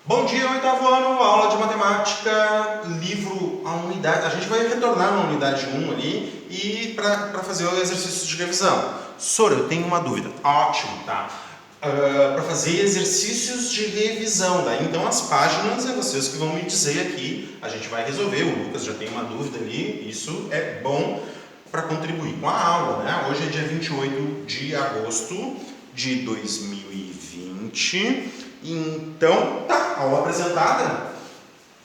Bom dia, oitavo ano, aula de matemática, livro, a unidade. A gente vai retornar na unidade 1 ali e para fazer o exercício de revisão. Sora, eu tenho uma dúvida. Ótimo, tá? Para fazer exercícios de revisão, daí então as páginas é vocês que vão me dizer aqui. A gente vai resolver. O Lucas já tem uma dúvida ali. Isso é bom para contribuir com a aula, né? Hoje é dia 28 de agosto de 2020. Então, tá, aula apresentada.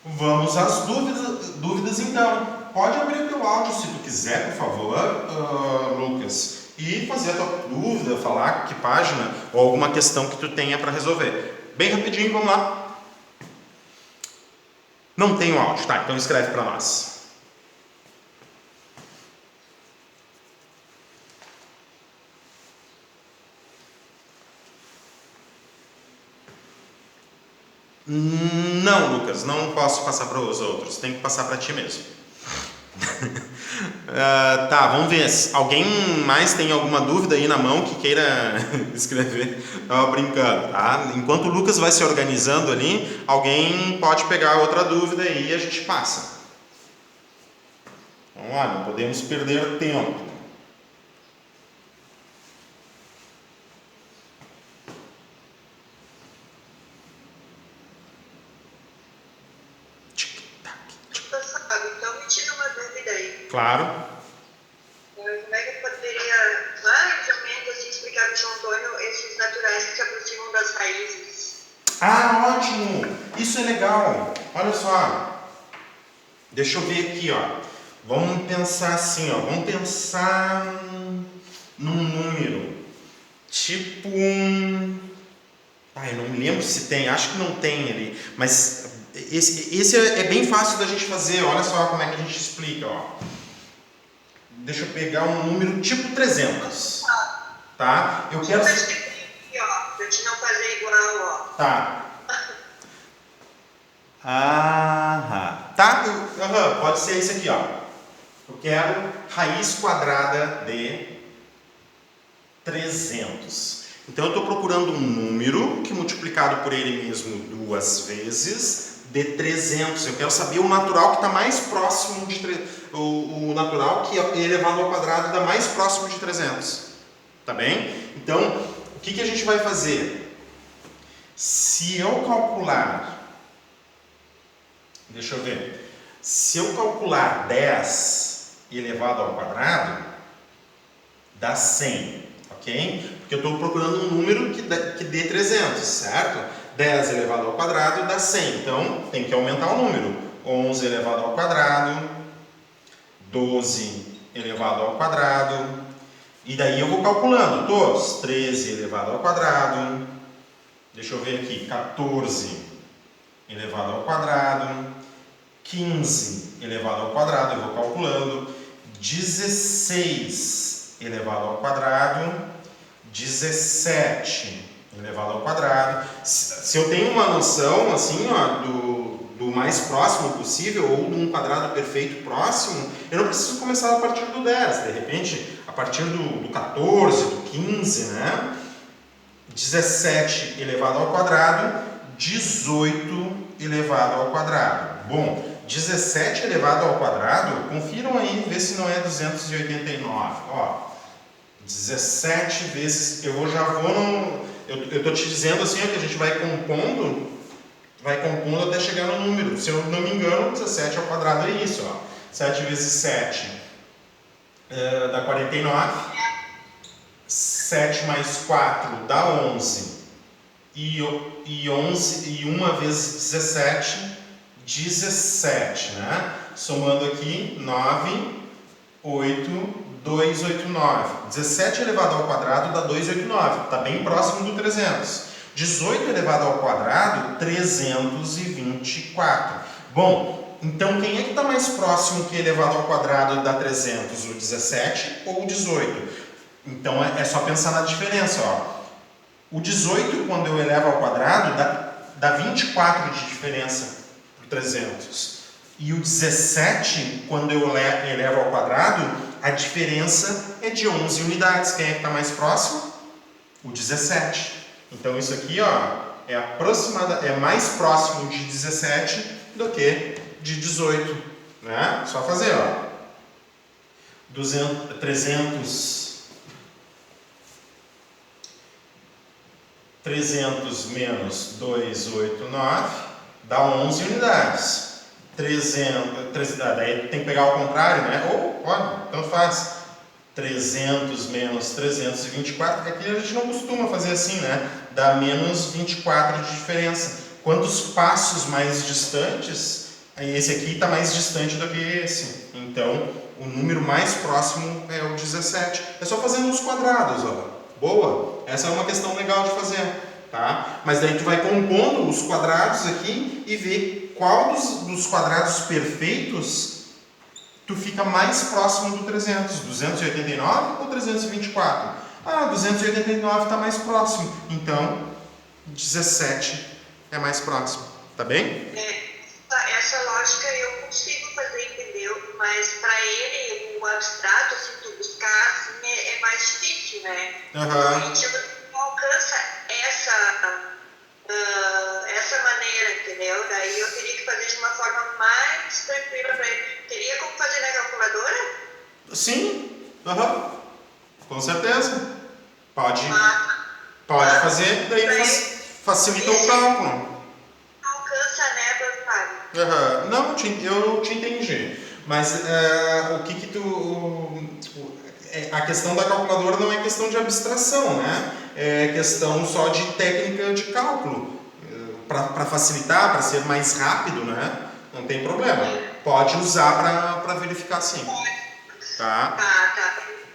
Vamos às dúvidas então. Pode abrir o teu áudio se tu quiser, por favor, Lucas, e fazer a tua dúvida, falar que página ou alguma questão que tu tenha para resolver. Bem rapidinho, vamos lá. Não tem o áudio, tá? Então escreve para nós. Não, Lucas, não posso passar para os outros, tem que passar para ti mesmo. Tá, vamos ver. Alguém mais tem alguma dúvida aí na mão que queira escrever? Tava brincando, tá? Enquanto o Lucas vai se organizando ali, alguém pode pegar outra dúvida aí e a gente passa. Vamos lá, não podemos perder tempo. Então me tira uma dúvida aí. Claro. Como é que eu poderia, mais ou menos assim, explicar para o João Antônio esses naturais que se aproximam das raízes? Ah, ótimo! Isso é legal. Olha só. Deixa eu ver aqui, ó. Vamos pensar assim, ó. Vamos pensar num número. Tipo eu não me lembro se tem. Acho que não tem ali. Mas esse é bem fácil da gente fazer. Olha só como é que a gente explica, ó. Deixa eu pegar um número tipo 300. Tá? Eu quero... Aqui, ó, pra te não fazer igual, ó. Tá. Tá? Pode ser esse aqui, ó. Eu quero raiz quadrada de 300. Então eu estou procurando um número que multiplicado por ele mesmo duas vezes de 300. Eu quero saber o natural que está mais próximo de o natural que é elevado ao quadrado dá mais próximo de 300. Tá bem? Então, o que a gente vai fazer? Se eu calcular... Deixa eu ver. Se eu calcular 10 elevado ao quadrado, dá 100, ok? Porque eu estou procurando um número que dê 300, certo? 10 elevado ao quadrado dá 100, então tem que aumentar o número. 11 elevado ao quadrado, 12 elevado ao quadrado, e daí eu vou calculando todos. 13 elevado ao quadrado, deixa eu ver aqui, 14 elevado ao quadrado, 15 elevado ao quadrado, eu vou calculando, 16 elevado ao quadrado, 17 elevado ao quadrado. Se eu tenho uma noção assim, ó, do mais próximo possível, ou de um quadrado perfeito próximo, eu não preciso começar a partir do 10, de repente a partir do 14, do 15, né? 17 elevado ao quadrado, 18 elevado ao quadrado. Bom, 17 elevado ao quadrado, confiram aí, vê se não é 289. Ó, 17 vezes, eu estou te dizendo assim, ó, que a gente vai compondo até chegar no número. Se eu não me engano, 17 ao quadrado é isso, ó. 7 vezes 7 dá 49. 7 mais 4 dá 11. E 11 e 1 vezes 17, 17, né? Somando aqui, 9, 8, 2, 8, 9. 17 elevado ao quadrado dá 289, está bem próximo do 300. 18 elevado ao quadrado, 324. Bom, então quem é que está mais próximo que elevado ao quadrado dá 300? O 17 ou o 18? Então é só pensar na diferença, ó. O 18, quando eu elevo ao quadrado, dá 24 de diferença por 300. E o 17, quando eu elevo ao quadrado, a diferença é de 11 unidades. Quem é que está mais próximo? O 17. Então isso aqui, ó, é mais próximo de 17 do que de 18, né? Só fazer, ó. 300 menos 289 dá 11 unidades. 300, daí tem que pegar ao contrário, né? Ou, olha, tanto faz. 300 menos 324, aqui a gente não costuma fazer assim, né? Dá menos 24 de diferença. Quantos passos mais distantes, esse aqui está mais distante do que esse. Então, o número mais próximo é o 17. É só fazendo os quadrados, ó. Boa! Essa é uma questão legal de fazer, tá? Mas daí tu vai compondo os quadrados aqui e ver qual dos quadrados perfeitos tu fica mais próximo do 300, 289 ou 324? Ah, 289 está mais próximo, então 17 é mais próximo, tá bem? Essa lógica eu consigo fazer, entendeu? Mas para ele, o abstrato, assim, tu buscar, assim, é mais difícil, né? A gente não alcança essa maneira, entendeu? Daí eu teria que fazer de uma forma mais tranquila para ele. Teria como fazer na calculadora? Sim, com certeza. Pode fazer, daí facilita o cálculo. Não alcança, né, Fábio? Não, eu te entendi. Mas o que tu... A questão da calculadora não é questão de abstração, né? É questão só de técnica de cálculo. Para facilitar, para ser mais rápido, né? Não tem problema. Pode usar para verificar sim. Pode. Tá?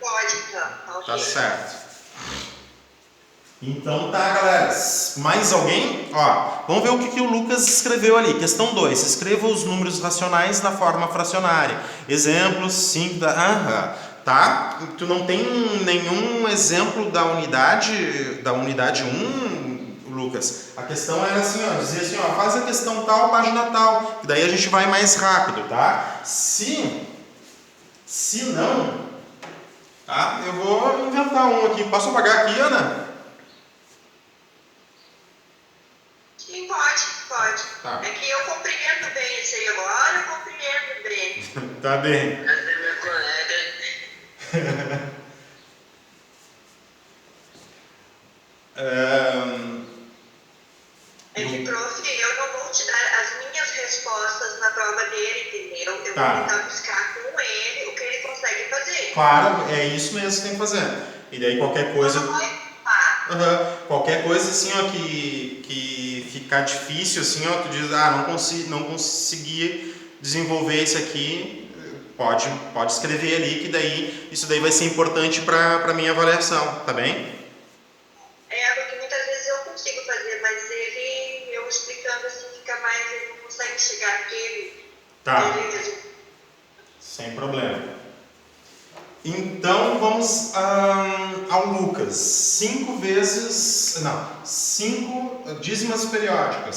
Pode, então. Tá certo. Então tá, galera. Mais alguém? Ó, vamos ver o que o Lucas escreveu ali. Questão 2. Escreva os números racionais na forma fracionária. Exemplos 5 tá? Tu não tem nenhum exemplo da unidade 1, Lucas? A questão era assim, ó, dizer assim, ó, faz a questão tal, página tal, que daí a gente vai mais rápido, tá? Se não, tá? Eu vou inventar um aqui. Posso apagar aqui, Ana? Sim, pode. Tá. É que eu compreendo bem isso aí agora, eu compreendo bem. Tá bem. Essa é minha colega. É que, prof, eu não vou te dar as minhas respostas na prova dele, entendeu? Eu vou tentar buscar com ele o que ele consegue fazer. Claro, é isso mesmo que tem que fazer. E daí qualquer coisa... Qualquer coisa assim, ó, que ficar difícil, assim, ó, tu diz, não consegui desenvolver isso aqui, pode escrever ali, que daí isso daí vai ser importante para minha avaliação, tá bem? Porque muitas vezes eu consigo fazer, mas eu explicando assim, fica mais, ele não consegue chegar naquele. Tá. Sem problema. Então vamos ao Lucas. 5 dízimas periódicas.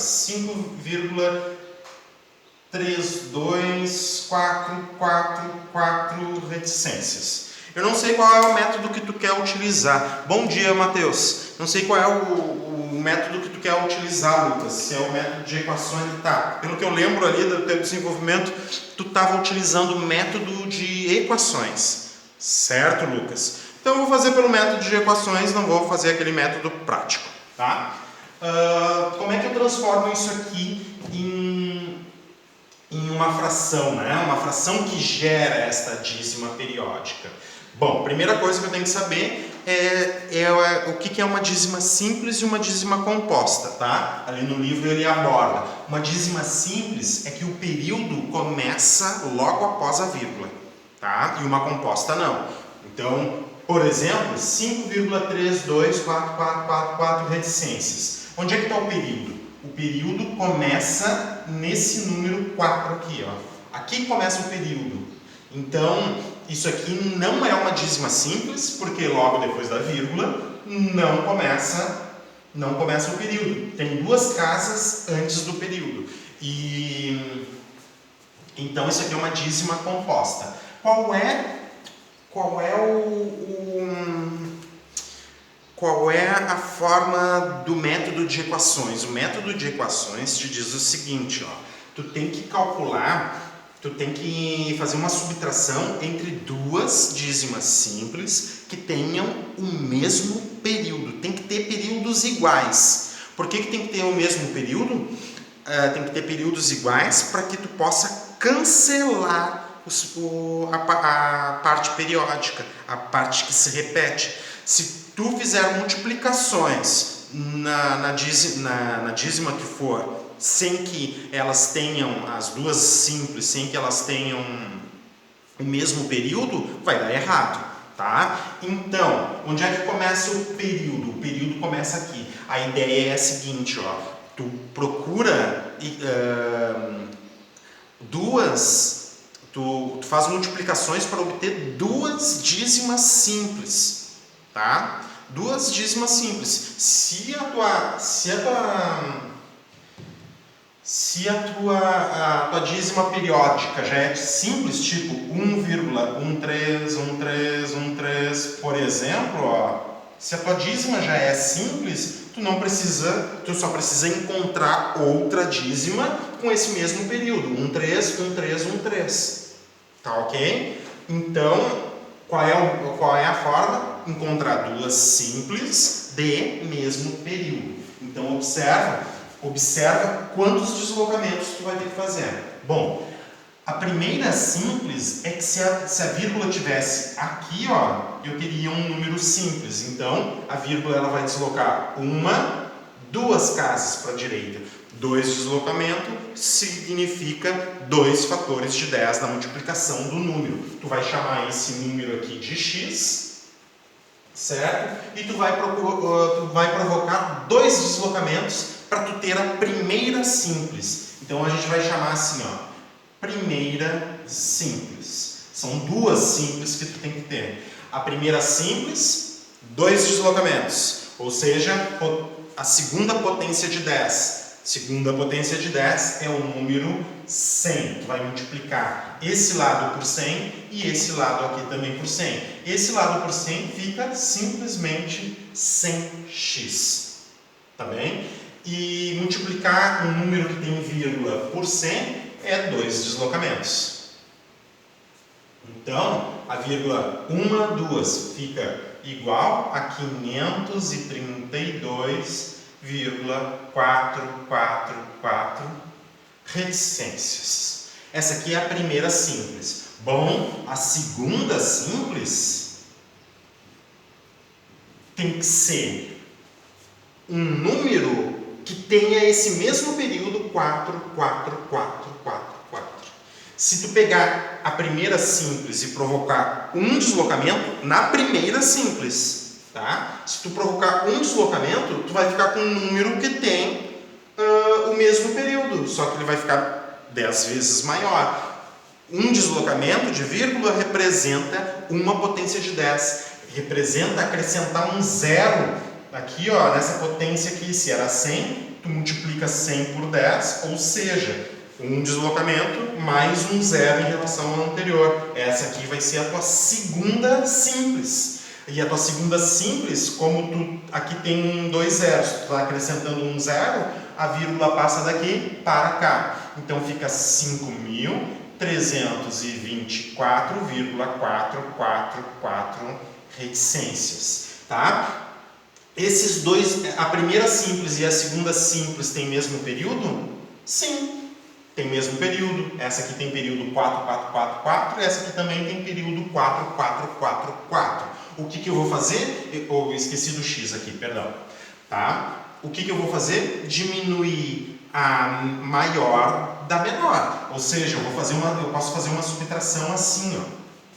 5,3244 reticências. Eu não sei qual é o método que tu quer utilizar. Bom dia, Matheus. Não sei qual é o método que tu quer utilizar, Lucas. Se é o método de equações, tá? Pelo que eu lembro ali do teu desenvolvimento, tu estava utilizando o método de equações. Certo, Lucas? Então eu vou fazer pelo método de equações, não vou fazer aquele método prático, tá? Como é que eu transformo isso aqui em uma fração, né? Uma fração que gera esta dízima periódica. Bom, primeira coisa que eu tenho que saber é o que é uma dízima simples e uma dízima composta, tá? Ali no livro ele aborda. Uma dízima simples é que o período começa logo após a vírgula. Tá? E uma composta não. Então, por exemplo, 5,32444 reticências. Onde é que está o período? O período começa nesse número 4 aqui, ó. Aqui começa o período. Então, isso aqui não é uma dízima simples, porque logo depois da vírgula não começa o período. Tem 2 casas antes do período. Então, isso aqui é uma dízima composta. Qual qual é a forma do método de equações? O método de equações te diz o seguinte, ó, tu tem que calcular, tu tem que fazer uma subtração entre duas dízimas simples que tenham o mesmo período. Tem que ter períodos iguais. Por que tem que ter o mesmo período? Tem que ter períodos iguais para que tu possa cancelar a parte periódica, a parte que se repete. Se tu fizer multiplicações na dízima que for, sem que elas tenham, as duas simples, sem que elas tenham o mesmo período, vai dar errado, tá? Então, onde é que começa o período? O período começa aqui. A ideia é a seguinte, ó, tu procura tu faz multiplicações para obter duas dízimas simples, tá? Duas dízimas simples. Se a tua dízima periódica já é simples, tipo 1,131313, por exemplo, ó, se a tua dízima já é simples, tu só precisa encontrar outra dízima com esse mesmo período, 131313. Tá ok? Então, qual é a forma? Encontrar duas simples de mesmo período. Então, observa quantos deslocamentos tu vai ter que fazer. Bom, a primeira simples é que se a vírgula tivesse aqui, ó, eu teria um número simples. Então, a vírgula ela vai deslocar duas casas para a direita. 2 deslocamento significa 2 fatores de 10 na multiplicação do número. Tu vai chamar esse número aqui de x, certo? E tu vai provocar 2 deslocamentos para tu ter a primeira simples. Então a gente vai chamar assim, ó, primeira simples. São duas simples que tu tem que ter. A primeira simples, 2 deslocamentos, ou seja, a segunda potência de 10. Segunda potência de 10 é o número 100. Tu vai multiplicar esse lado por 100 e esse lado aqui também por 100. Esse lado por 100 fica simplesmente 100x. Tá bem? E multiplicar um número que tem vírgula por 100 é 2 deslocamentos. Então, a vírgula 2 fica igual a 532,444 reticências. Essa aqui é a primeira simples. Bom, a segunda simples tem que ser um número que tenha esse mesmo período 44444. Se tu pegar a primeira simples e provocar um deslocamento na primeira simples, tá? Se tu provocar um deslocamento, tu vai ficar com um número que tem o mesmo período, só que ele vai ficar 10 vezes maior. Um deslocamento de vírgula representa uma potência de 10. Representa acrescentar um zero aqui, ó, nessa potência aqui. Se era 100, tu multiplica 100 por 10, ou seja, um deslocamento mais um zero em relação ao anterior. Essa aqui vai ser a tua segunda simples. E a tua segunda simples, como aqui tem 2 zeros, tu está acrescentando um zero, a vírgula passa daqui para cá. Então fica 5.324,444 reticências. Tá? Esses dois, a primeira simples e a segunda simples têm mesmo período? Sim. Tem mesmo período, essa aqui tem período 4444, essa aqui também tem período 4444. O que eu vou fazer? Eu esqueci do x aqui, perdão. Tá? O que eu vou fazer? Diminuir a maior da menor. Ou seja, eu posso fazer uma subtração assim, ó.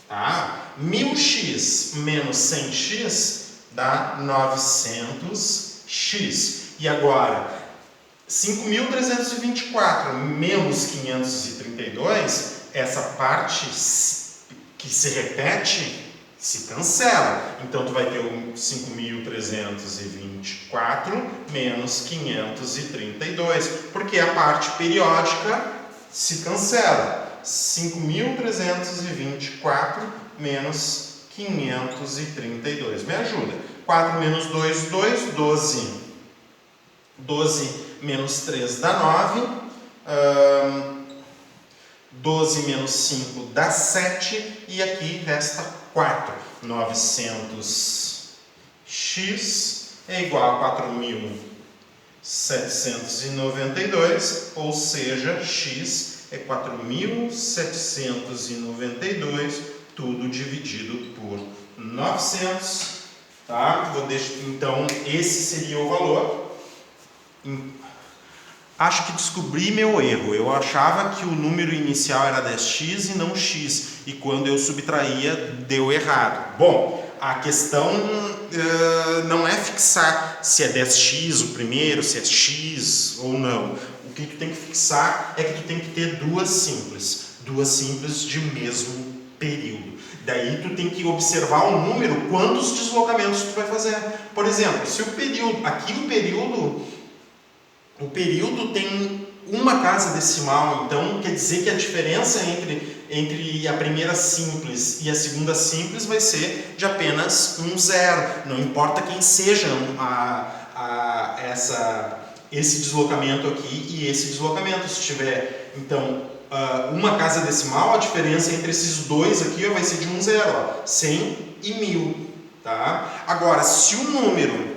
Tá? 1000x menos 100x dá 900x. E agora, 5.324 menos 532, essa parte que se repete, se cancela. Então, tu vai ter o 5.324 menos 532, porque a parte periódica se cancela. 5.324 menos 532. Me ajuda. 4 menos 2, 2. 12. 12 menos 3 dá 9. 12 menos 5 dá 7. E aqui resta 4. 900x é igual a 4.792, ou seja, x é 4.792, tudo dividido por 900, tá? Então, esse seria o valor. Acho que descobri meu erro. Eu achava que o número inicial era 10x e não x, e quando eu subtraía, deu errado. Bom, a questão não é fixar se é 10x o primeiro, se é x ou não. O que tu tem que fixar é que tu tem que ter duas simples de mesmo período. Daí tu tem que observar o número, quantos deslocamentos tu vai fazer. Por exemplo, se o período, aqui o período tem uma casa decimal, então quer dizer que a diferença entre a primeira simples e a segunda simples vai ser de apenas um zero. Não importa quem seja esse deslocamento aqui e esse deslocamento. Se tiver, então, uma casa decimal, a diferença entre esses dois aqui vai ser de um zero, ó, 100 e 1000. Tá? Agora, se o número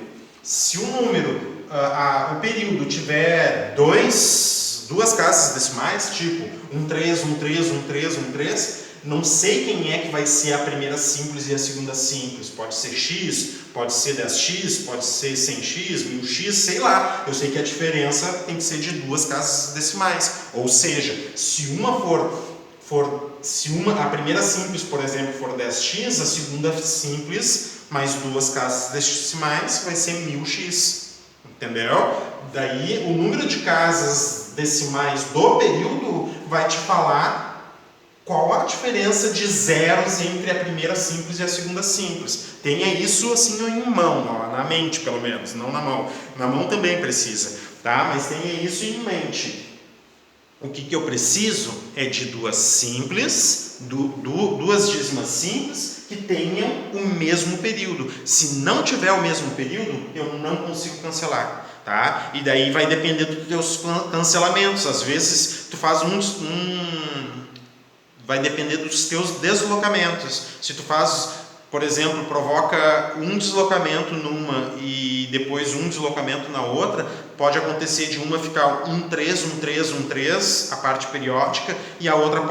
o período tiver duas casas decimais, tipo 1, 3, 1, 3, 1, 3, 1, 3, não sei quem é que vai ser a primeira simples e a segunda simples. Pode ser x, pode ser 10x, pode ser 100x, 1000x, sei lá. Eu sei que a diferença tem que ser de duas casas decimais. Ou seja, se a primeira simples, por exemplo, for 10x, a segunda simples mais duas casas decimais vai ser 1000x. Entendeu? Daí o número de casas decimais do período vai te falar qual a diferença de zeros entre a primeira simples e a segunda simples. Tenha isso assim em mão, ó, na mente pelo menos, não na mão. Na mão também precisa, tá? Mas tenha isso em mente. O que eu preciso é de duas simples, duas dízimas simples que tenham o mesmo período. Se não tiver o mesmo período, eu não consigo cancelar, tá? E daí vai depender dos teus cancelamentos. Às vezes tu faz vai depender dos teus deslocamentos. Se tu faz, por exemplo, provoca um deslocamento numa e depois um deslocamento na outra, pode acontecer de uma ficar 1, 3, 1, 3, 1, 3, a parte periódica, e a outra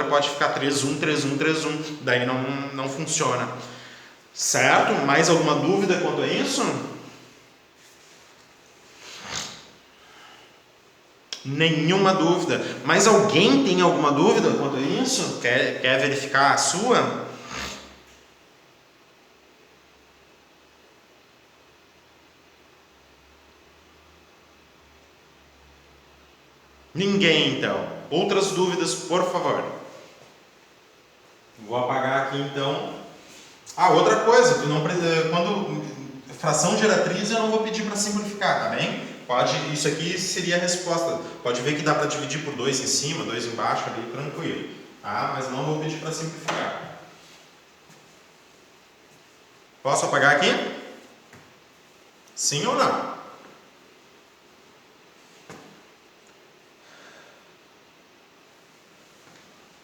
pode ficar 3, 1, 3, 1, 3, 1. Daí não funciona. Certo? Mais alguma dúvida quanto a isso? Nenhuma dúvida. Mas alguém tem alguma dúvida quanto a isso? Quer verificar a sua? Ninguém, então. Outras dúvidas, por favor. Vou apagar aqui, então. Outra coisa, quando fração geratriz eu não vou pedir para simplificar, tá bem? Isso aqui seria a resposta. Pode ver que dá para dividir por 2 em cima, 2 embaixo ali, tranquilo. Tá? Mas não vou pedir para simplificar. Posso apagar aqui? Sim ou não?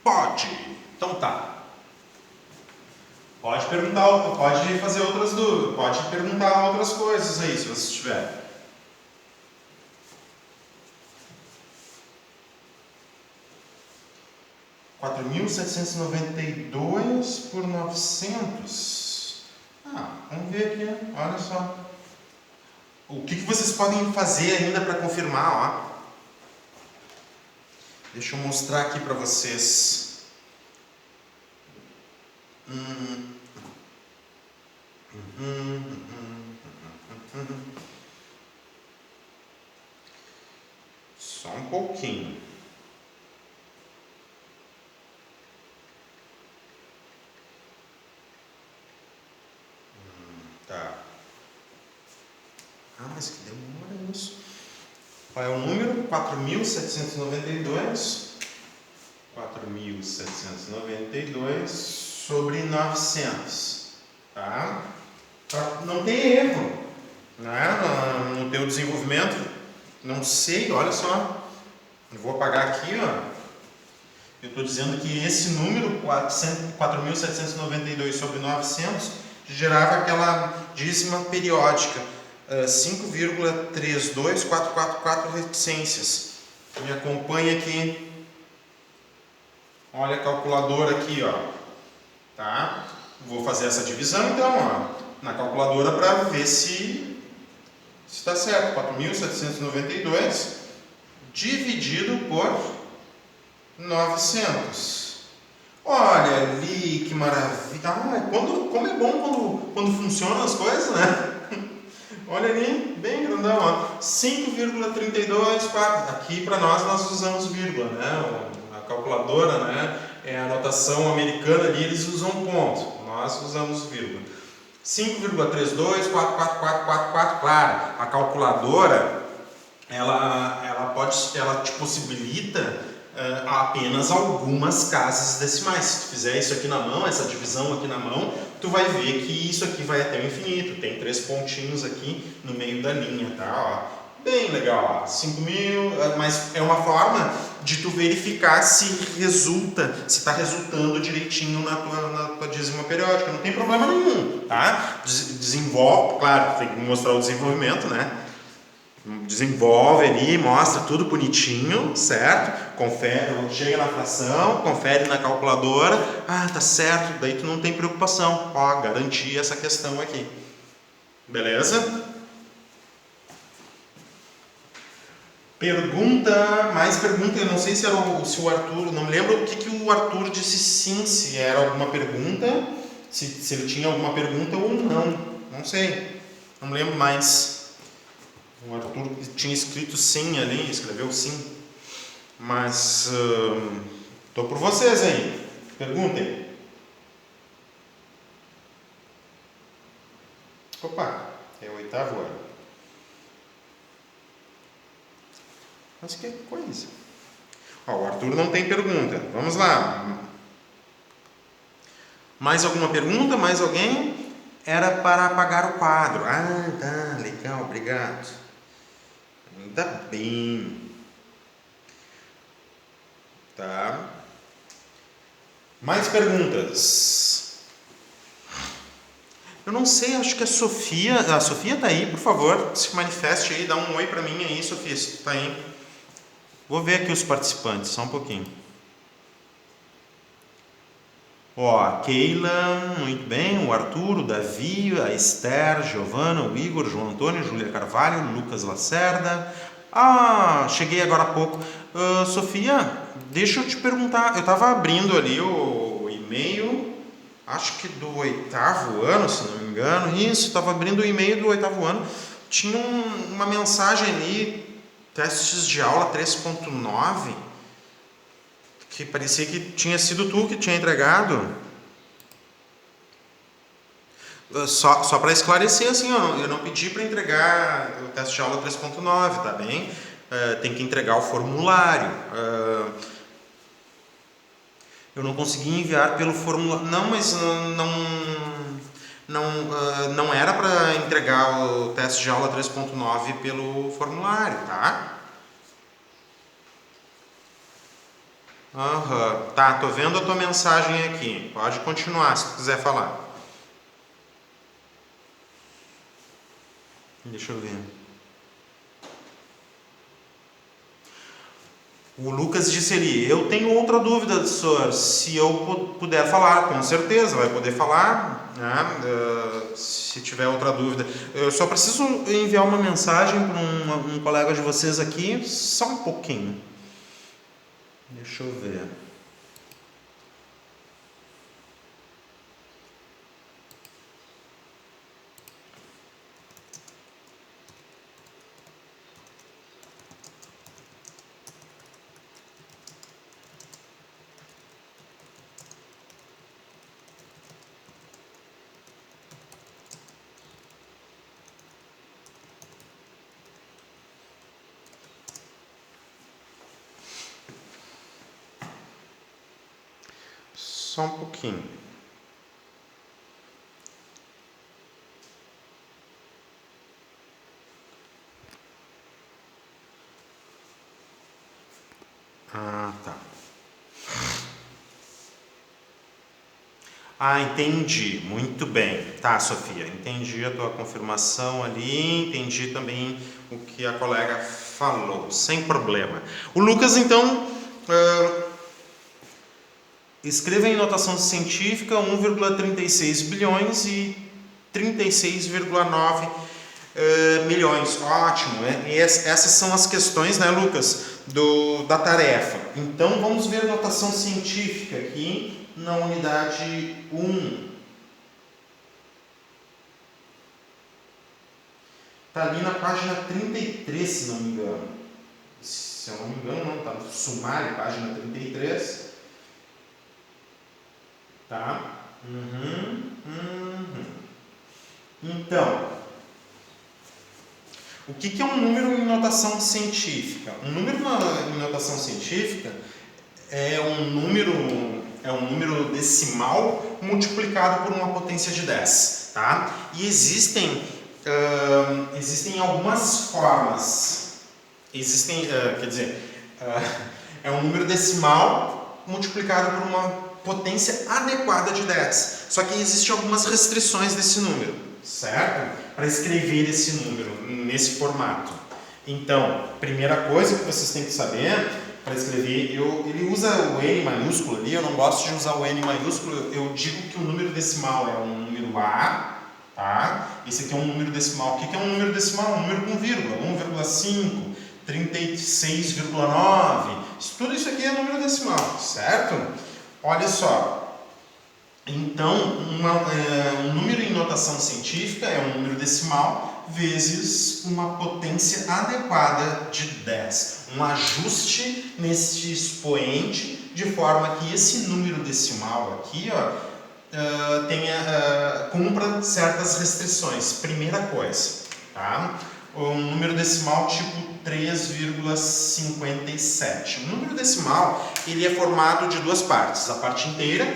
Pode. Então tá. Pode perguntar, pode fazer outras dúvidas, pode perguntar outras coisas aí, se você tiver. $4.792 por 900. Vamos ver aqui, olha só. O que vocês podem fazer ainda para confirmar, ó? Deixa eu mostrar aqui para vocês. Só um pouquinho. Tá. Mas que demora isso. Qual é o número? 4.792. 4.792 sobre 900. Tá? para não ter erro, né, no teu desenvolvimento. Não sei, olha só. Eu vou apagar aqui, ó. Eu estou dizendo que esse número, 4.792 sobre 900, gerava aquela dízima periódica, 5,32444 reticências. Me acompanha aqui. Olha a calculadora aqui, ó. Tá? Vou fazer essa divisão então, ó, na calculadora para ver se está certo. 4.792 dividido por 900. Olha ali que maravilha. Como é bom quando funcionam as coisas, né? Olha ali, bem grandão, ó. 5,324. Aqui para nós usamos vírgula, né? A calculadora, né? É a notação americana ali, eles usam ponto. Nós usamos vírgula. 5,324444. Claro, a calculadora ela te possibilita apenas algumas casas decimais. Se tu fizer isso aqui na mão, essa divisão aqui na mão, tu vai ver que isso aqui vai até o infinito. Tem 3 pontinhos aqui no meio da linha, tá? Ó, bem legal, ó. 5.000, mas é uma forma de tu verificar se está resultando direitinho na tua dízima periódica. Não tem problema nenhum, tá? Desenvolve, claro, tem que mostrar o desenvolvimento, né? Desenvolve ali, mostra tudo bonitinho, certo? Confere, chega na fração, confere na calculadora, tá certo, daí tu não tem preocupação, ó, garanti essa questão aqui, beleza? Mais pergunta, eu não sei se o Arthur, não me lembro o que o Arthur disse sim, se era alguma pergunta, se ele tinha alguma pergunta ou não sei, não me lembro mais. O Arthur tinha escrito sim ali, escreveu sim. Mas estou por vocês aí. Perguntem. Opa, é o 8º ano. Mas que coisa. Ó, o Arthur não tem pergunta. Vamos lá. Mais alguma pergunta? Mais alguém? Era para apagar o quadro. Tá, legal, obrigado. Ainda bem. Tá. Mais perguntas? Eu não sei, acho que a Sofia tá aí, por favor, se manifeste aí, dá um oi pra mim aí, Sofia, se tu tá aí. Vou ver aqui os participantes, só um pouquinho. Ó, a Keila, muito bem, o Arthur, o Davi, a Esther, Giovana, o Igor, João Antônio, Júlia Carvalho, Lucas Lacerda. Cheguei agora há pouco. Sofia, deixa eu te perguntar, eu estava abrindo ali o e-mail, acho que do 8º ano, se não me engano, estava abrindo o e-mail do 8º ano, tinha uma mensagem ali, testes de aula 3.9, que parecia que tinha sido tu que tinha entregado. Só para esclarecer, assim, eu não pedi para entregar o teste de aula 3.9, tá bem? Tem que entregar o formulário. Eu não consegui enviar pelo formulário. Não, mas não era para entregar o teste de aula 3.9 pelo formulário, tá? Tá, tô vendo a tua mensagem aqui. Pode continuar se tu quiser falar. Deixa eu ver. O Lucas disse ali, eu tenho outra dúvida, senhor, se eu puder falar, com certeza, vai poder falar, né? Se tiver outra dúvida. Eu só preciso enviar uma mensagem para um colega de vocês aqui, só um pouquinho. Deixa eu ver. Só um pouquinho. Ah, tá. Ah, entendi. Muito bem. Tá, Sofia, entendi a tua confirmação ali, entendi também o que a colega falou, sem problema. O Lucas, então, escreva em notação científica 1,36 bilhões e 36,9 milhões. Ótimo, né? Essas são as questões, né, Lucas, da tarefa. Então, vamos ver a notação científica aqui na unidade 1. Está ali na página 33, se não me engano. Se eu não me engano, não, está no sumário, página 33. Tá? Então, o que é um número em notação científica? Um número em notação científica é um número decimal multiplicado por uma potência de 10, tá? E existem algumas formas. É um número decimal multiplicado por uma potência adequada de 10. Só que existem algumas restrições desse número, certo? Para escrever esse número nesse formato. Então, primeira coisa que vocês têm que saber para escrever, ele usa o N maiúsculo ali, eu não gosto de usar o N maiúsculo, eu digo que o número decimal é um número A, tá? Esse aqui é um número decimal. O que é um número decimal? Um número com vírgula, 1,5, 36,9, tudo isso aqui é número decimal, certo? Olha só. Então, um número em notação científica é um número decimal vezes uma potência adequada de 10. Um ajuste nesse expoente de forma que esse número decimal aqui, cumpra certas restrições. Primeira coisa, tá? Um número decimal tipo 3,57. O número decimal ele é formado de duas partes, a parte inteira,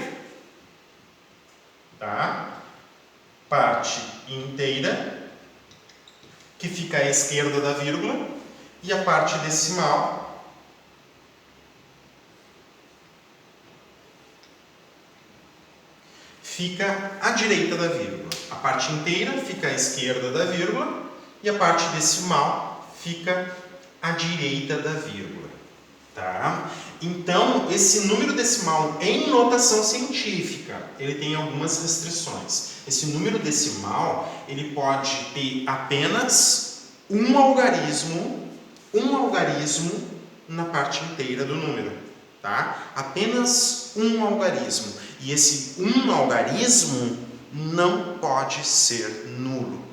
tá? Parte inteira, que fica à esquerda da vírgula, e a parte decimal, fica à direita da vírgula. A parte inteira fica à esquerda da vírgula e a parte decimal fica à direita da vírgula, tá? Então, esse número decimal em notação científica, ele tem algumas restrições. Esse número decimal, ele pode ter apenas um algarismo na parte inteira do número, tá? Apenas um algarismo. E esse um algarismo não pode ser nulo,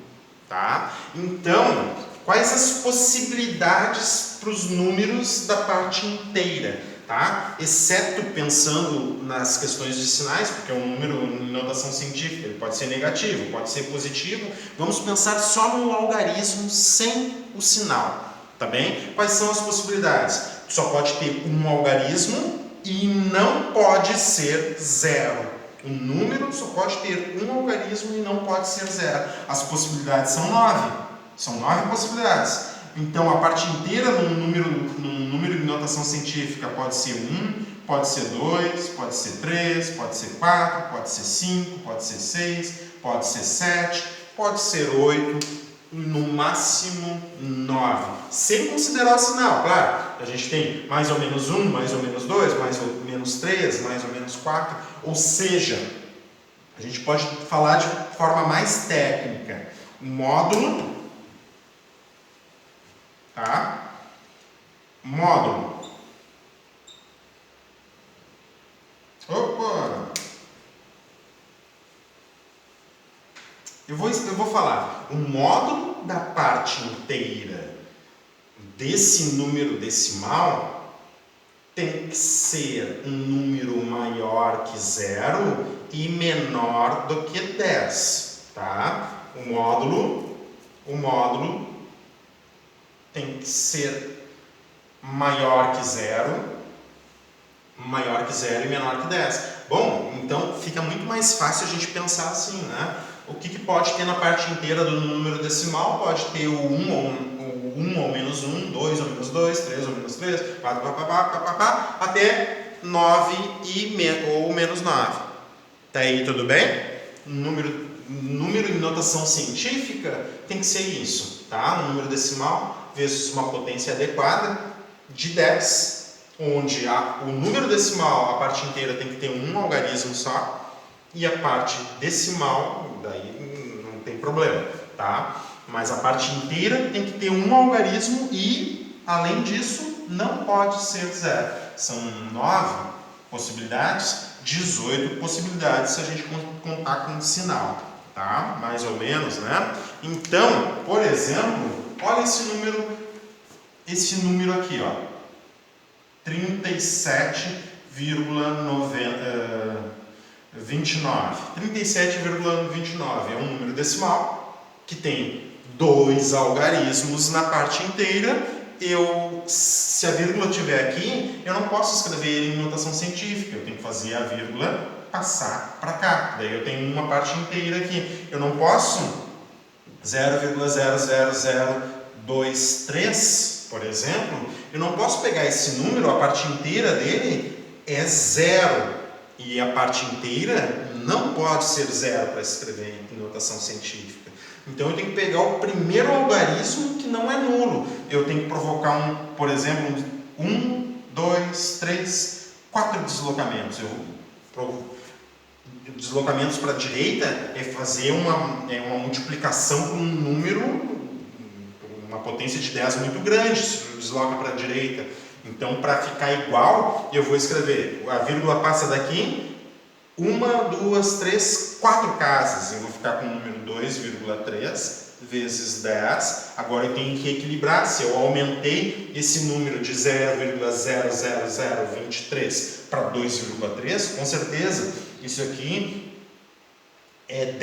tá? Então, quais as possibilidades para os números da parte inteira? Tá? Exceto pensando nas questões de sinais, porque é um número em notação científica, ele pode ser negativo, pode ser positivo. Vamos pensar só no algarismo sem o sinal, tá bem? Quais são as possibilidades? Só pode ter um algarismo e não pode ser zero. Um número só pode ter um algarismo e não pode ser zero. As possibilidades são 9. São 9 possibilidades. Então, a parte inteira num número de notação científica pode ser 1, pode ser 2, pode ser 3, pode ser 4, pode ser 5, pode ser 6, pode ser 7, pode ser 8, no máximo 9. Sem considerar o sinal, claro. A gente tem mais ou menos 1, mais ou menos 2, mais ou menos 3, mais ou menos 4. Ou seja, a gente pode falar de forma mais técnica. Módulo, tá? Módulo. Opa! Eu vou falar. O módulo da parte inteira desse número decimal tem que ser um número maior que 0 e menor do que 10, tá? O módulo tem que ser maior que 0 e menor que 10. Bom, então fica muito mais fácil a gente pensar assim, né? O que pode ter na parte inteira do número decimal? Pode ter o 1 ou 1 ou menos 1, 2 ou menos 2, 3 ou menos 3, até 9 ou menos 9. Tá aí tudo bem? Número em notação científica tem que ser isso, tá? Um número decimal vezes uma potência adequada de 10, onde o número decimal, a parte inteira, tem que ter um algarismo só, e a parte decimal, daí não tem problema, tá? Mas a parte inteira tem que ter um algarismo e, além disso, não pode ser zero. São 9 possibilidades, 18 possibilidades se a gente contar com sinal, tá? Mais ou menos, né? Então, por exemplo, olha esse número aqui, ó. 37,29. 37,29 é um número decimal que tem 2 algarismos na parte inteira. Se a vírgula estiver aqui, eu não posso escrever ele em notação científica. Eu tenho que fazer a vírgula passar para cá. Daí eu tenho uma parte inteira aqui. Eu não posso 0,00023, por exemplo. Eu não posso pegar esse número, a parte inteira dele é 0. E a parte inteira não pode ser 0 para escrever em notação científica. Então eu tenho que pegar o primeiro algarismo que não é nulo. Eu tenho que provocar por exemplo, 1, 2, 3, 4 deslocamentos. Deslocamentos para a direita é fazer uma multiplicação com um número, uma potência de 10 muito grande, se desloca para a direita. Então, para ficar igual, eu vou escrever, a vírgula passa daqui, 1, 2, 3, 4 casas. Eu vou ficar com o número 2,3 vezes 10. Agora eu tenho que equilibrar. Se eu aumentei esse número de 0,00023 para 2,3, com certeza isso aqui é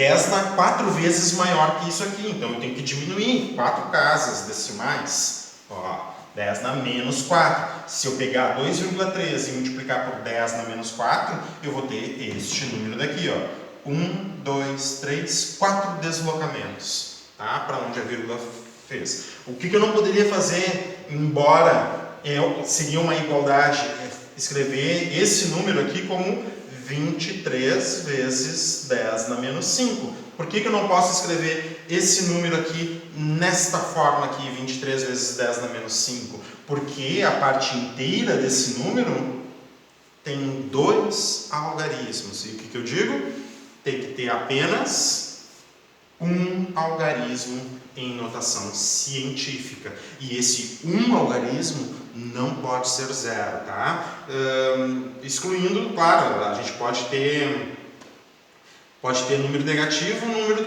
4 vezes maior que isso aqui. Então eu tenho que diminuir 4 casas decimais. Ó, 10 na menos 4. Se eu pegar 2,3 e multiplicar por 10 na menos 4, eu vou ter este número daqui, ó. 1, 2, 3, 4 deslocamentos, tá? Para onde a vírgula fez. O que eu não poderia fazer, embora eu seguir uma igualdade, é escrever esse número aqui como 23 vezes 10 na menos 5. Por que eu não posso escrever esse número aqui nesta forma aqui, 23 vezes 10 na menos 5? Porque a parte inteira desse número tem 2 algarismos. E o que eu digo? Tem que ter apenas um algarismo em notação científica. E esse um algarismo não pode ser 0, tá? Excluindo, claro, a gente pode ter número negativo, número